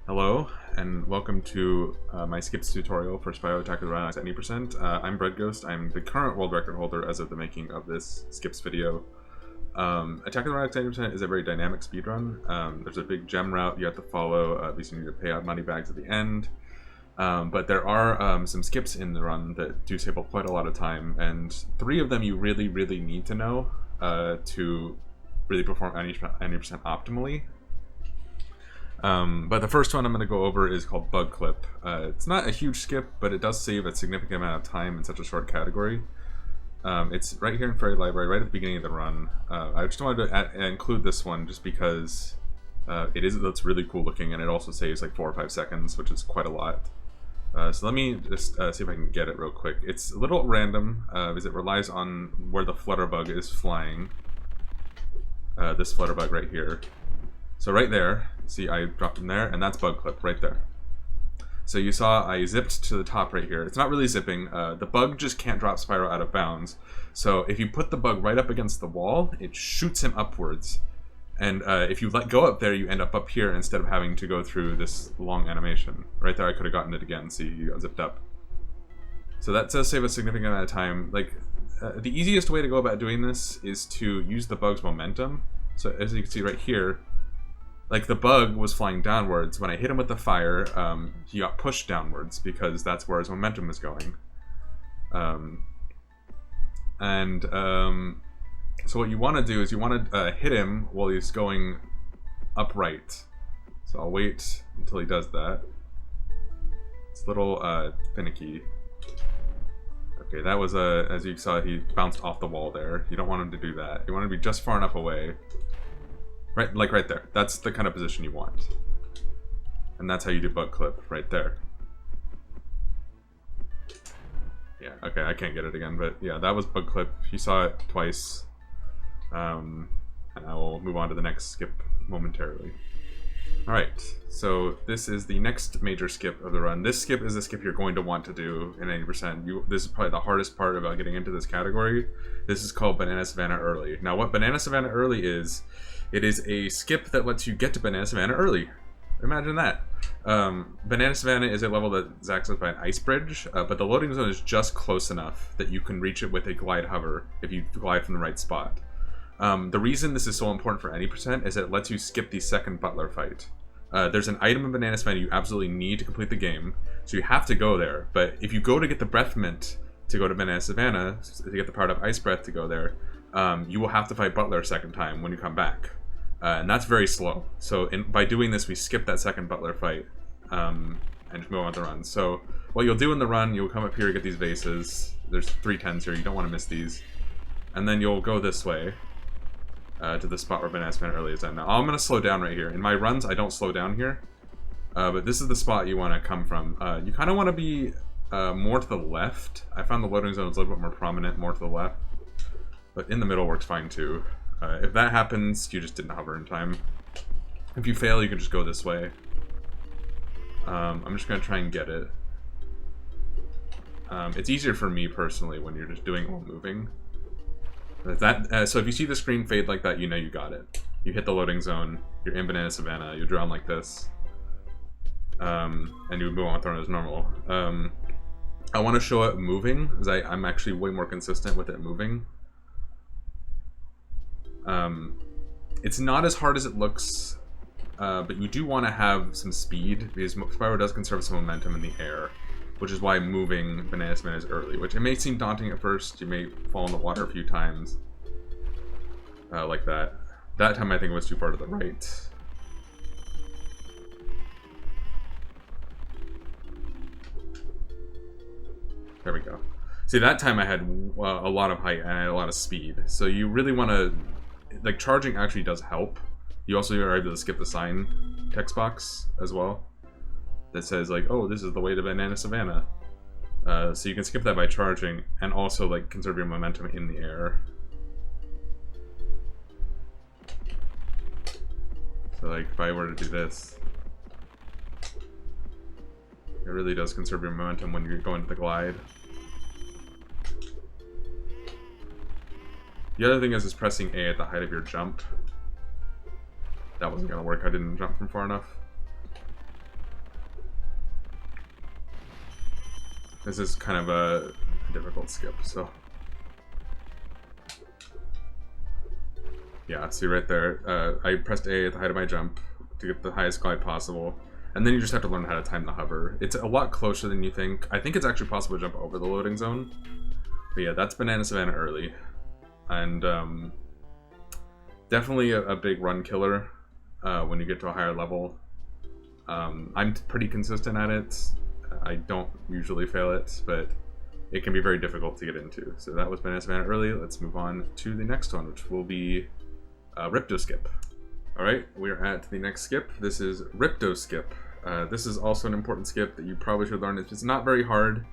Hello, and welcome to my skips tutorial for Spyro Attack of the Rhynocs at 80%. I'm Breadghost. I'm the current world record holder as of the making of this skips video. Attack of the Rhynocs at 80% is a very dynamic speedrun. There's a big gem route you have to follow, at least you need to pay out money bags at the end. But there are some skips in the run that do save up quite a lot of time, and 3 of them you really need to know to really perform 90% optimally. But the first one I'm going to go over is called Bug Clip. It's not a huge skip, but it does save a significant amount of time in such a short category. It's right here in Fairy Library, right at the beginning of the run. I just wanted to include this one just because it's really cool looking, and it also saves like 4 or 5 seconds, which is quite a lot. So let me just see if I can get it real quick. It's a little random, as it relies on where the Flutterbug is flying. This Flutterbug right here. So right there, see I dropped him there, and that's Bug Clip right there. So you saw I zipped to the top right here. It's not really zipping. The bug just can't drop Spyro out of bounds. So if you put the bug right up against the wall, it shoots him upwards. And if you let go up there, you end up here instead of having to go through this long animation. Right there I could have gotten it again. See, you got zipped up. So that does save a significant amount of time. Like, the easiest way to go about doing this is to use the bug's momentum. So as you can see right here, like the bug was flying downwards. When I hit him with the fire, he got pushed downwards because that's where his momentum is going. So what you want to do is you want to hit him while he's going upright. So I'll wait until he does that. It's a little finicky. Okay, that was as you saw, he bounced off the wall there. You don't want him to do that. You want him to be just far enough away. Right, like right there. That's the kind of position you want. And that's how you do Bug Clip, right there. Yeah, okay, I can't get it again, but yeah, that was Bug Clip. You saw it twice. And I will move on to the next skip momentarily. Alright, so this is the next major skip of the run. This skip is a skip you're going to want to do in 80%. This is probably the hardest part about getting into this category. This is called Banana Savannah Early. Now what Banana Savannah Early is, it is a skip that lets you get to Banana Savannah early. Imagine that. Banana Savannah is a level that is accessed by an ice bridge, but the loading zone is just close enough that you can reach it with a glide hover if you glide from the right spot. The reason this is so important for 80% is that it lets you skip the second Butler fight. There's an item in Banana Savannah you absolutely need to complete the game, so you have to go there. But if you go to get the Breath Mint to go to Banana Savannah, to get the powered up Ice Breath to go there, you will have to fight Butler a second time when you come back. And that's very slow. So by doing this, we skip that second Butler fight and just move on with the run. So what you'll do in the run, you'll come up here, get these vases. There's 3 10s here, you don't want to miss these. And then you'll go this way. To the spot where Banana Savannah Early is at. Now I'm going to slow down right here. In my runs, I don't slow down here. But this is the spot you want to come from. You kind of want to be more to the left. I found the loading zone is a little bit more prominent, more to the left. But in the middle works fine too. If that happens, you just didn't hover in time. If you fail, you can just go this way. I'm just going to try and get it. It's easier for me personally when you're just doing it while moving. So if you see the screen fade like that, you know you got it. You hit the loading zone, you're in Banana Savannah, you drown like this. And you move on with the run as normal. I want to show it moving, because I'm actually way more consistent with it moving. It's not as hard as it looks, but you do want to have some speed, because Spyro does conserve some momentum in the air, which is why moving Banana Savannah is early, which it may seem daunting at first. You may fall in the water a few times, like that. That time I think it was too far to the right. There we go. See, that time I had a lot of height and I had a lot of speed. So you really want to, like, charging actually does help. You also are able to skip the sign text box as well that says, like, oh, this is the way to Banana Savannah. So you can skip that by charging and also, like, conserve your momentum in the air. So, like, if I were to do this, it really does conserve your momentum when you're going to the glide. The other thing is pressing A at the height of your jump. That wasn't going to work. I didn't jump from far enough. This is kind of a difficult skip, so. Yeah, see right there, I pressed A at the height of my jump to get the highest glide possible. And then you just have to learn how to time the hover. It's a lot closer than you think. I think it's actually possible to jump over the loading zone. But yeah, that's Banana Savannah early. And definitely a big run killer when you get to a higher level. I'm pretty consistent at it. I don't usually fail it, but it can be very difficult to get into. So that was Banana Savannah early. Let's move on to the next one, which will be Ripto Skip. Alright, we're at the next skip. This is Ripto Skip. This is also an important skip that you probably should learn. It's not very hard.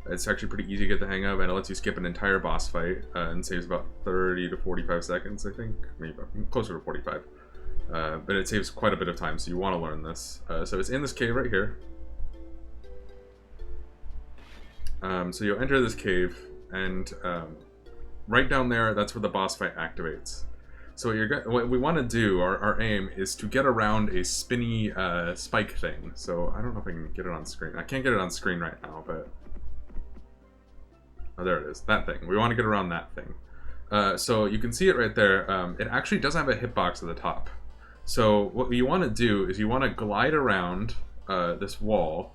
It's actually pretty easy to get the hang of, and it lets you skip an entire boss fight and saves about 30 to 45 seconds, I think. Maybe closer to 45. But it saves quite a bit of time, so you want to learn this. So it's in this cave right here. So you'll enter this cave, and right down there, that's where the boss fight activates. So what we want to do, our aim, is to get around a spinny spike thing. So I don't know if I can get it on screen. I can't get it on screen right now, but... Oh, there it is. That thing. We want to get around that thing. So you can see it right there. It actually doesn't have a hitbox at the top. So what you want to do is you want to glide around this wall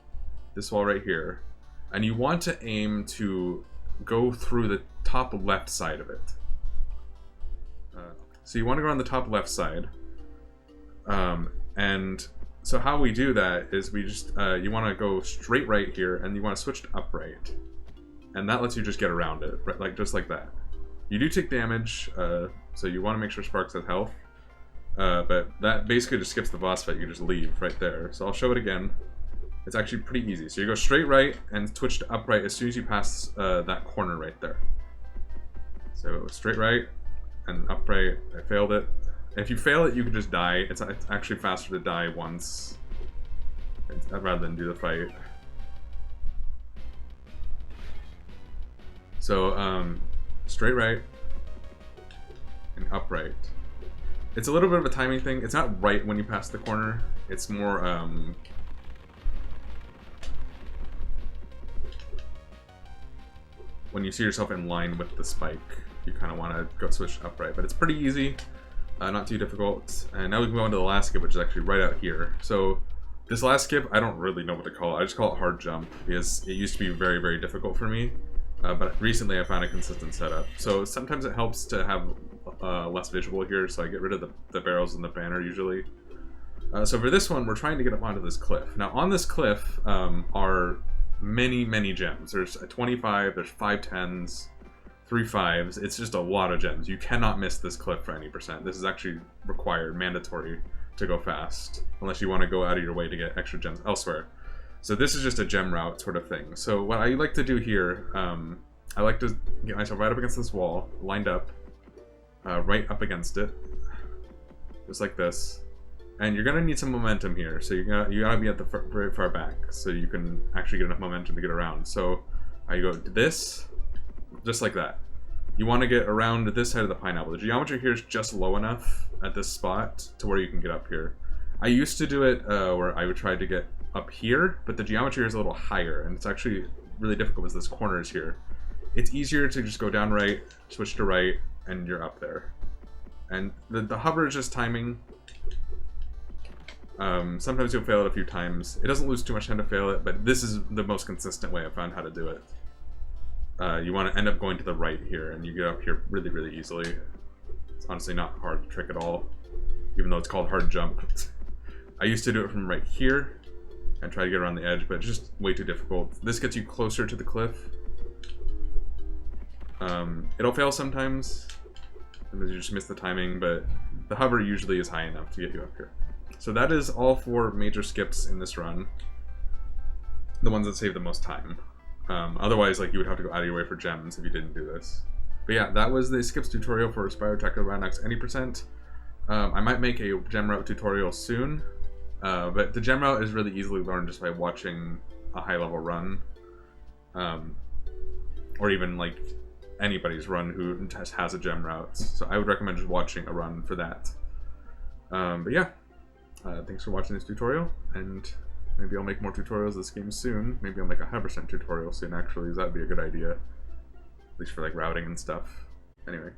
right here, and you want to aim to go through the top left side of it. So you want to go on the top left side, and so how we do that is we just you want to go straight right here, and you want to switch to upright, and that lets you just get around it, right, like just like that. You do take damage, so you want to make sure Sparks has health, but that basically just skips the boss fight. You can just leave right there. So I'll show it again. It's actually pretty easy. So you go straight right and switch to upright as soon as you pass that corner right there. So straight right and upright. I failed it. If you fail it, you can just die. It's actually faster to die once rather than do the fight. So straight right and upright. It's a little bit of a timing thing. It's not right when you pass the corner. It's more when you see yourself in line with the spike, you kind of want to go switch upright. But it's pretty easy, not too difficult. And now we can go on to the last skip, which is actually right out here. So this last skip, I don't really know what to call it. I just call it hard jump because it used to be very, very difficult for me. But recently I found a consistent setup. So sometimes it helps to have less visual here, so I get rid of the barrels and the banner usually. So for this one, we're trying to get up onto this cliff. Now on this cliff are many, many gems. There's a 25, there's 5 10s, 3 5s. It's just a lot of gems. You cannot miss this cliff for any percent. This is actually required, mandatory to go fast, unless you want to go out of your way to get extra gems elsewhere. So this is just a gem route sort of thing. So what I like to do here, I like to get myself right up against this wall, lined up, right up against it, just like this. And you're gonna need some momentum here, so you gotta be at the very far back, so you can actually get enough momentum to get around. So I go to this, just like that. You want to get around this side of the pineapple. The geometry here is just low enough at this spot to where you can get up here. I used to do it where I would try to get up here, but the geometry is a little higher, and it's actually really difficult because this corner is here. It's easier to just go down right, switch to right, and you're up there. And the hover is just timing. Sometimes you'll fail it a few times. It doesn't lose too much time to fail it, but this is the most consistent way I've found how to do it. You want to end up going to the right here, and you get up here really, really easily. It's honestly not hard to trick at all, even though it's called hard jump. I used to do it from right here and try to get around the edge, but it's just way too difficult. This gets you closer to the cliff. It'll fail sometimes, and then you just miss the timing, but the hover usually is high enough to get you up here. So that is all 4 major skips in this run. The ones that save the most time. Otherwise, like, you would have to go out of your way for gems if you didn't do this. But yeah, that was the skips tutorial for Spyro Rhynocs any percent. I might make a gem route tutorial soon, but the gem route is really easily learned just by watching a high level run, or even like anybody's run who has a gem route. So I would recommend just watching a run for that. But yeah, thanks for watching this tutorial, and Maybe I'll make more tutorials of this game soon. Maybe I'll make a 100% tutorial soon, actually. That'd be a good idea. At least for, like, routing and stuff. Anyway.